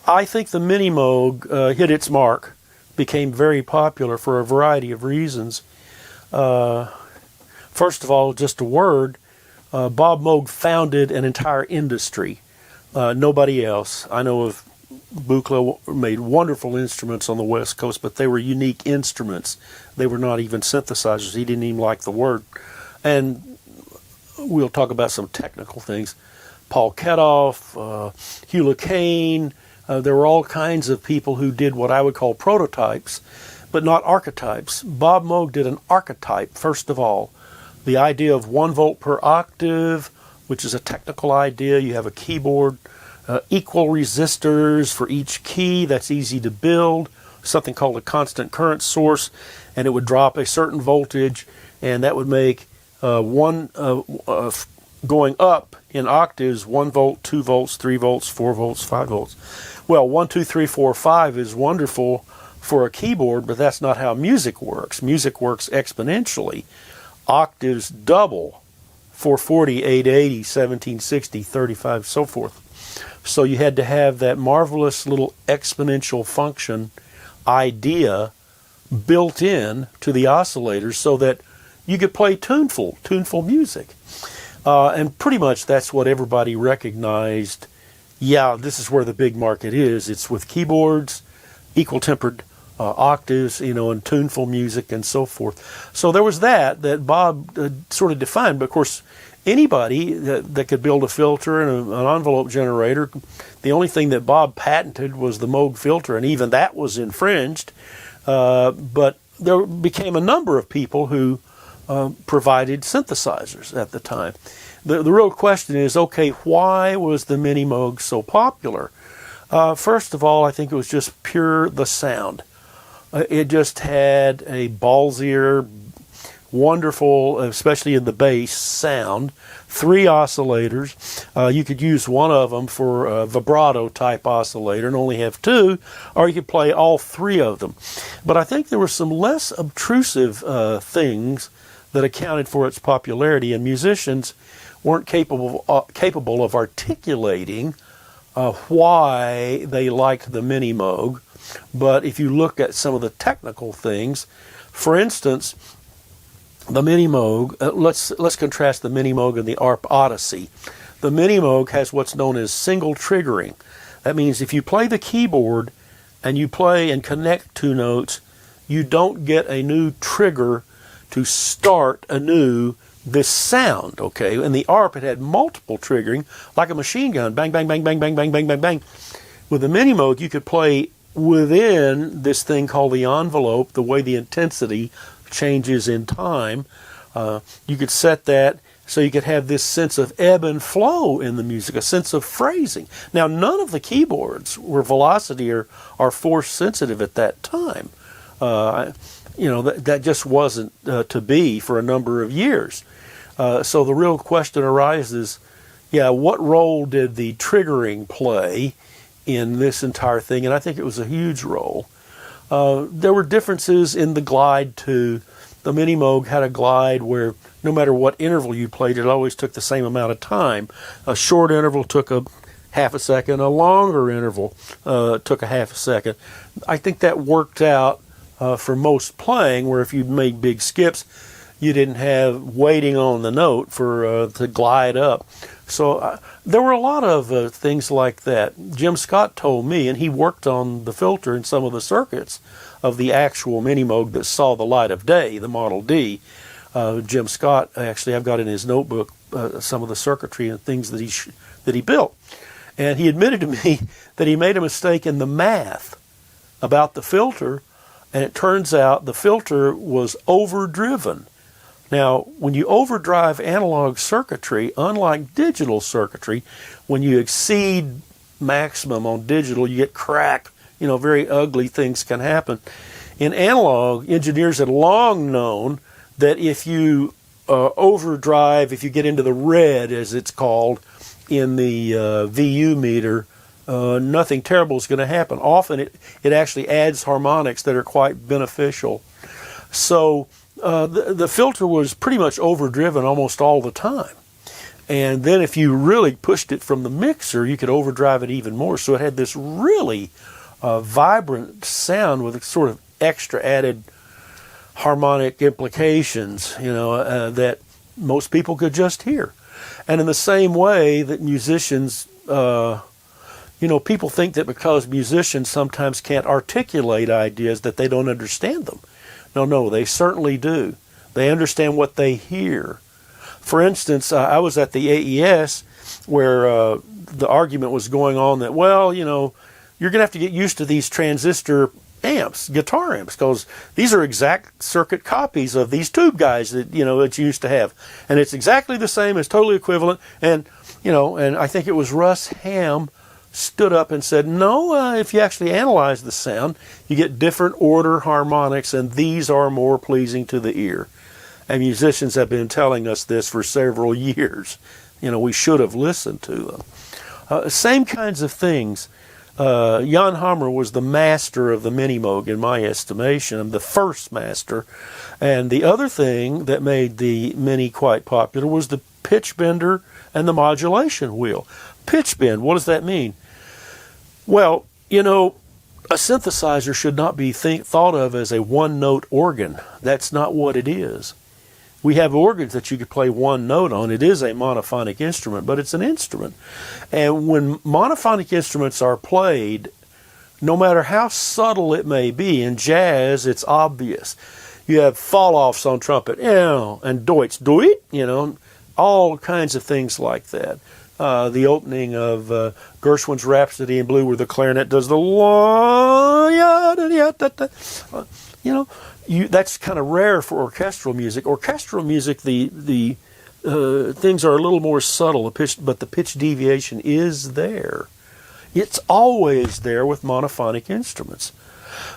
I think the Minimoog hit its mark, became very popular for a variety of reasons. First of all, just a word, Bob Moog founded an entire industry. Nobody else. I know of Buchla made wonderful instruments on the West Coast, but they were unique instruments. They were not even synthesizers. He didn't even like the word. And we'll talk about some technical things. Paul Ketoff, Hugh LeCaine, there were all kinds of people who did what I would call prototypes, but not archetypes. Bob Moog did an archetype, first of all. The idea of 1 volt per octave, which is a technical idea. You have a keyboard, equal resistors for each key. That's easy to build. Something called a constant current source, and it would drop a certain voltage, and that would make going up in octaves 1 volt, 2 volts, 3 volts, 4 volts, 5 volts. Well, 1, 2, 3, 4, 5 is wonderful for a keyboard, but that's not how music works. Music works exponentially. Octaves double: 440, 880, 1760, 35, so forth. So you had to have that marvelous little exponential function idea built in to the oscillators so that you could play tuneful music. And pretty much that's what everybody recognized. Yeah, this is where the big market is. It's with keyboards, equal tempered octaves, and tuneful music and so forth. So there was that Bob sort of defined. But of course, anybody that could build a filter and an envelope generator, the only thing that Bob patented was the Moog filter, and even that was infringed. But there became a number of people who provided synthesizers at the time. The real question is, okay, why was the Minimoog so popular? First of all, I think it was just pure the sound. It just had a ballsier, wonderful, especially in the bass, sound. 3 oscillators. You could use one of them for a vibrato type oscillator and only have 2, or you could play all 3 of them. But I think there were some less obtrusive things that accounted for its popularity, and musicians weren't capable of articulating why they liked the Minimoog. But if you look at some of the technical things, for instance, the Minimoog, let's contrast the Minimoog and the ARP Odyssey. The Minimoog has what's known as single triggering. That means if you play the keyboard and you play and connect 2 notes, you don't get a new trigger to start anew this sound, okay? In the ARP, it had multiple triggering, like a machine gun, bang, bang, bang, bang, bang, bang, bang, bang, bang. With the Minimoog, you could play within this thing called the envelope, the way the intensity changes in time. You could set that so you could have this sense of ebb and flow in the music, a sense of phrasing. Now, none of the keyboards were velocity or force sensitive at that time. That just wasn't to be for a number of years. So the real question arises, what role did the triggering play in this entire thing? And I think it was a huge role. There were differences in the glide too. The Minimoog had a glide where no matter what interval you played, it always took the same amount of time. A short interval took a half a second, a longer interval took a half a second. I think that worked out for most playing, where if you made big skips, you didn't have waiting on the note for to glide up. So there were a lot of things like that. Jim Scott told me, and he worked on the filter in some of the circuits of the actual Minimoog that saw the light of day, the Model D. Jim Scott, actually, I've got in his notebook some of the circuitry and things that he built. And he admitted to me that he made a mistake in the math about the filter, and it turns out the filter was overdriven. Now, when you overdrive analog circuitry, unlike digital circuitry, when you exceed maximum on digital, you get crack, very ugly things can happen. In analog, engineers had long known that if you overdrive, if you get into the red, as it's called, in the VU meter, nothing terrible is going to happen. Often it actually adds harmonics that are quite beneficial. So the filter was pretty much overdriven almost all the time. And then if you really pushed it from the mixer, you could overdrive it even more. So it had this really vibrant sound with sort of extra added harmonic implications, that most people could just hear. And in the same way that musicians, people think that because musicians sometimes can't articulate ideas that they don't understand them. No, they certainly do. They understand what they hear. For instance, I was at the AES where the argument was going on that, you're going to have to get used to these transistor amps, guitar amps, because these are exact circuit copies of these tube guys that that you used to have, and it's exactly the same, it's totally equivalent. And and I think it was Russ Ham stood up and said, no, if you actually analyze the sound, you get different order harmonics, and these are more pleasing to the ear. And musicians have been telling us this for several years. We should have listened to them. Same kinds of things. Jan Hammer was the master of the Minimoog, in my estimation, the first master. And the other thing that made the Mini quite popular was the pitch bender and the modulation wheel. Pitch bend, what does that mean? Well, a synthesizer should not be thought of as a one-note organ. That's not what it is. We have organs that you could play one note on. It is a monophonic instrument, but it's an instrument. And when monophonic instruments are played, no matter how subtle it may be, in jazz it's obvious. You have fall-offs on trumpet, and Deutsch, all kinds of things like that. The opening of Gershwin's Rhapsody in Blue, where the clarinet does the that's kind of rare for orchestral music. Orchestral music, the things are a little more subtle, but the pitch deviation is there. It's always there with monophonic instruments.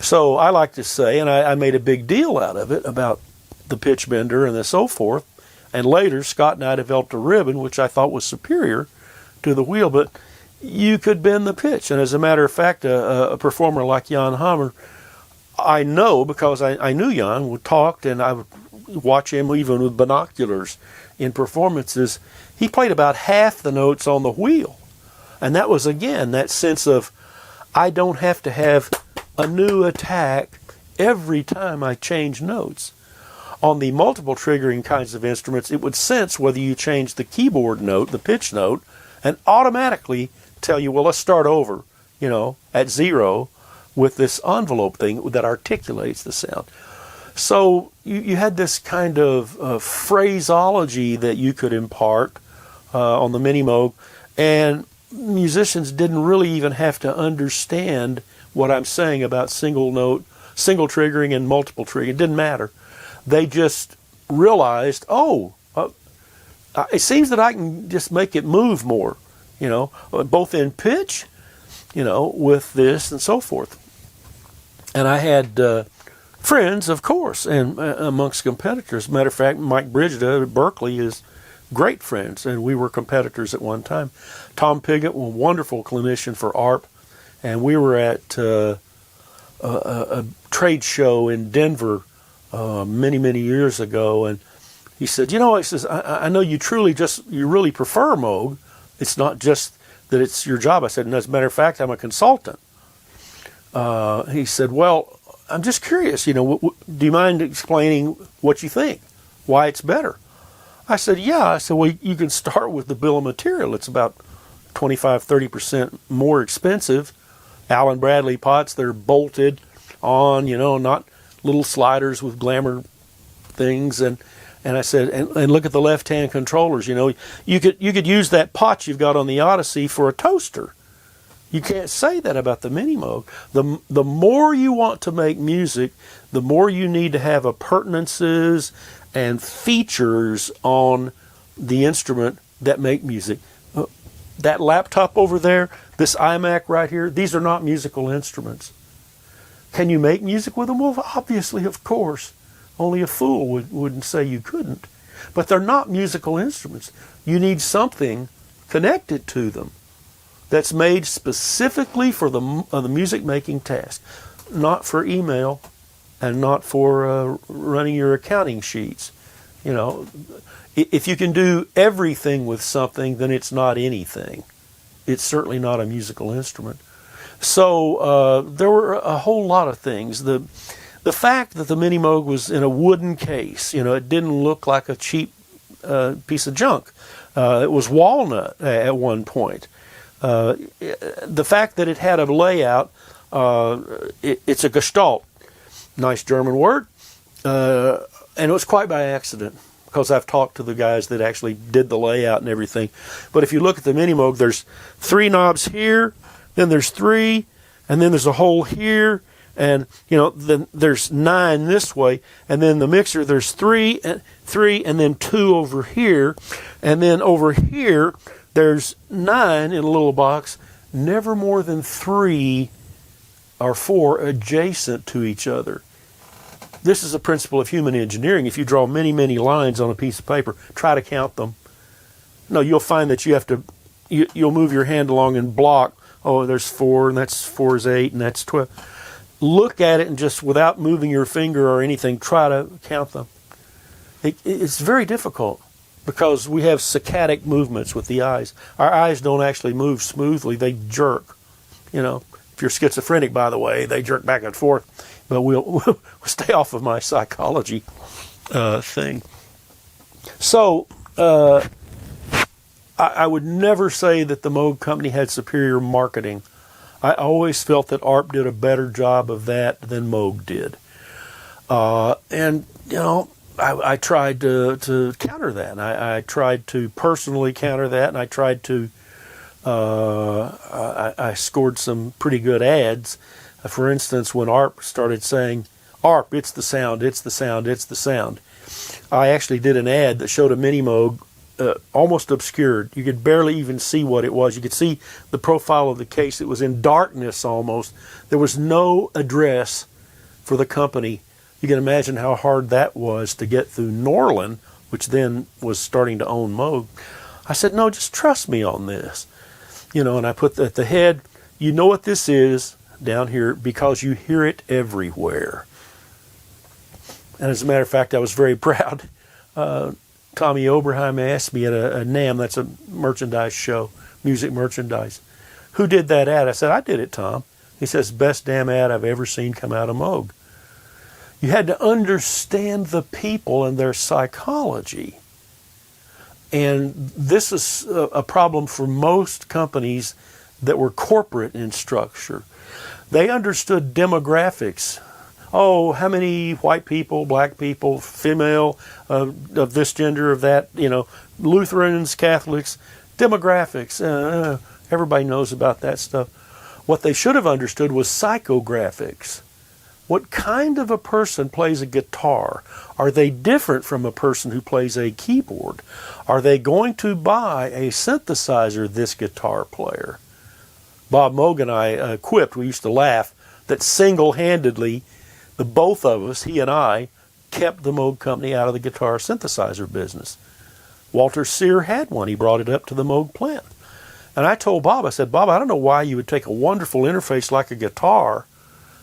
So I like to say, and I made a big deal out of it, about the pitch bender and so forth. And later, Scott and I developed a ribbon, which I thought was superior to the wheel, but you could bend the pitch. And as a matter of fact, a performer like Jan Hammer, I know because I knew Jan, we talked, and I would watch him even with binoculars in performances. He played about half the notes on the wheel. And that was, again, that sense of, I don't have to have a new attack every time I change notes. On the multiple triggering kinds of instruments, it would sense whether you change the keyboard note, the pitch note, and automatically tell you, well, let's start over, at 0 with this envelope thing that articulates the sound. So you had this kind of phraseology that you could impart on the Minimoog, and musicians didn't really even have to understand what I'm saying about single triggering and multiple triggering. It didn't matter. They just realized, it seems that I can just make it move more, both in pitch, with this and so forth. And I had friends, of course, and amongst competitors. Matter of fact, Mike Brigida at Berkeley is great friends, and we were competitors at one time. Tom Pigott, a wonderful clinician for ARP, and we were at a trade show in Denver many, many years ago, and he said, he says, I know you really prefer Moog. It's not just that it's your job. I said, and as a matter of fact, I'm a consultant. He said, well, I'm just curious, do you mind explaining what you think, why it's better? I said, yeah. I said, well, you can start with the bill of material. It's about 25-30% more expensive. Allen Bradley pots, they're bolted on, not little sliders with glamour things. And I said, and look at the left-hand controllers. You could use that pot you've got on the Odyssey for a toaster. You can't say that about the Minimoog. The more you want to make music, the more you need to have appurtenances and features on the instrument that make music. That laptop over there, this iMac right here, these are not musical instruments. Can you make music with them? Well, obviously, of course. Only a fool wouldn't say you couldn't. But they're not musical instruments. You need something connected to them that's made specifically for the music-making task, not for email and not for running your accounting sheets. You know, if you can do everything with something, then it's not anything. It's certainly not a musical instrument. So there were a whole lot of things. The fact that the Minimoog was in a wooden case, you know, it didn't look like a cheap piece of junk. It was walnut at one point. The fact that it had a layout, it's a Gestalt, nice German word, and it was quite by accident, because I've talked to the guys that actually did the layout and everything. But if you look at the Minimoog, there's 3 knobs here, then there's 3, and then there's a hole here, and you know, then there's 9 this way, and then the mixer there's 3 and then 2 over here, and then over here there's 9 in a little box, never more than 3 or 4 adjacent to each other. This is a principle of human engineering. If you draw many, many lines on a piece of paper, try to count them. No, you'll find that you have to, you'll move your hand along and block. Oh, there's 4, and that's 4 is 8, and that's 12. Look at it and just, without moving your finger or anything, try to count them. It's very difficult because we have saccadic movements with the eyes. Our eyes don't actually move smoothly. They jerk. You know, if you're schizophrenic, by the way, they jerk back and forth. But we'll stay off of my psychology thing. So I would never say that the Moog company had superior marketing. I always felt that ARP did a better job of that than Moog did. And, you know, I tried to counter that. I tried to personally counter that, and I tried to, I scored some pretty good ads. For instance, when ARP started saying, ARP, it's the sound, it's the sound, it's the sound, I actually did an ad that showed a Minimoog almost obscured. You could barely even see what it was. You could see the profile of the case. It was in darkness almost. There was no address for the company. You can imagine how hard that was to get through Norlin, which then was starting to own Moog. I said, no, just trust me on this. You know, and I put at the head, you know what this is down here because you hear it everywhere. And as a matter of fact, I was very proud. Tommy Oberheim asked me at a NAMM, that's a merchandise show, music merchandise, who did that ad? I said, I did it, Tom. He says, best damn ad I've ever seen come out of Moog. You had to understand the people and their psychology. And this is a problem for most companies that were corporate in structure. They understood demographics. Oh, how many white people, black people, female, of this gender, of that, you know, Lutherans, Catholics, demographics. Everybody knows about that stuff. What they should have understood was psychographics. What kind of a person plays a guitar? Are they different from a person who plays a keyboard? Are they going to buy a synthesizer, this guitar player? Bob Moog and I quipped, we used to laugh, that single-handedly, the both of us, he and I, kept the Moog company out of the guitar synthesizer business. Walter Sear had one. He brought it up to the Moog plant. And I told Bob, I said, Bob, I don't know why you would take a wonderful interface like a guitar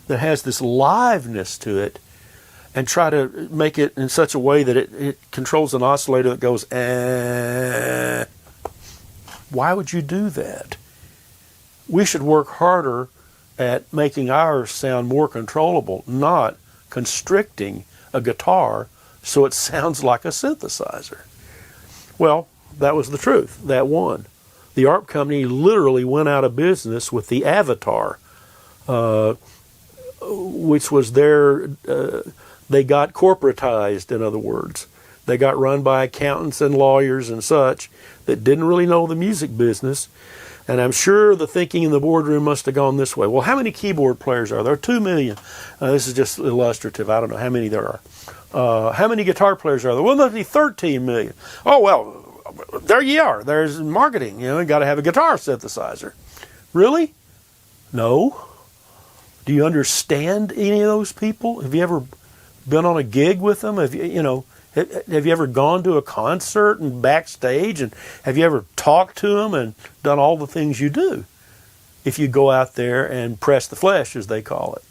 that has this liveness to it and try to make it in such a way that it controls an oscillator that goes, eh. Why would you do that? We should work harder at making our sound more controllable, not constricting a guitar so it sounds like a synthesizer. Well, that was the truth. That won. The ARP company literally went out of business with the Avatar, which was their, they got corporatized, in other words. They got run by accountants and lawyers and such that didn't really know the music business. And I'm sure the thinking in the boardroom must have gone this way. Well, how many keyboard players are there? 2 million. This is just illustrative. I don't know how many there are. How many guitar players are there? Well, there must be 13 million. Oh, well, there you are. There's marketing. You know, you got to have a guitar synthesizer. Really? No. Do you understand any of those people? Have you ever been on a gig with them? Have you ever gone to a concert and backstage? And have you ever talked to them and done all the things you do if you go out there and press the flesh, as they call it?